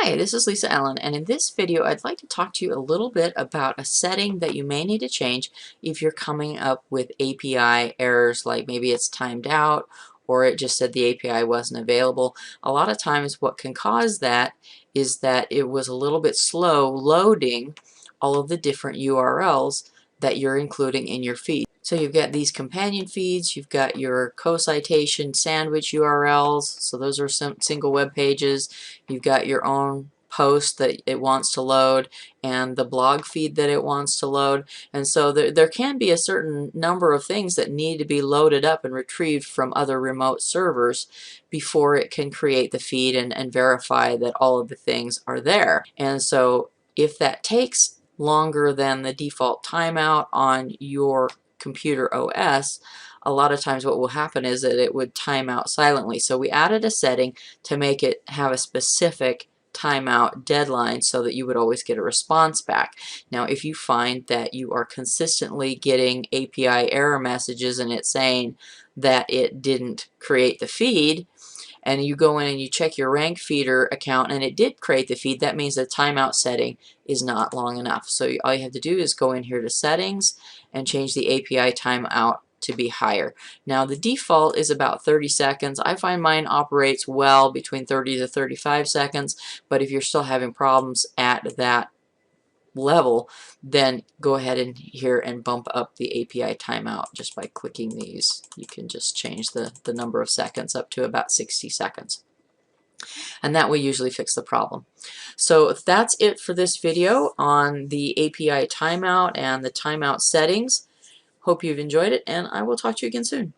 Hi, this is Lisa Allen, and in this video I'd like to talk to you a little bit about a setting that you may need to change if you're coming up with API errors, like maybe it's timed out or it just said the API wasn't available. A lot of times what can cause that is that it was a little bit slow loading all of the different URLs that you're including in your feed. So you've got these companion feeds, you've got your co-citation sandwich URLs, so those are some single web pages. You've got your own post that it wants to load and the blog feed that it wants to load. And so there can be a certain number of things that need to be loaded up and retrieved from other remote servers before it can create the feed and verify that all of the things are there. And so if that takes longer than the default timeout on your computer OS, a lot of times what will happen is that it would time out silently. So we added a setting to make it have a specific timeout deadline so that you would always get a response back. Now if you find that you are consistently getting API error messages and it's saying that it didn't create the feed, and you go in and you check your RankFeedr account and it did create the feed, that means the timeout setting is not long enough. So all you have to do is go in here to settings and change the API timeout to be higher. Now the default is about 30 seconds. I find mine operates well between 30 to 35 seconds, but if you're still having problems at that level, then go ahead in here and bump up the API timeout just by clicking these. You can just change the number of seconds up to about 60 seconds. And that will usually fix the problem. So that's it for this video on the API timeout and the timeout settings. Hope you've enjoyed it, and I will talk to you again soon.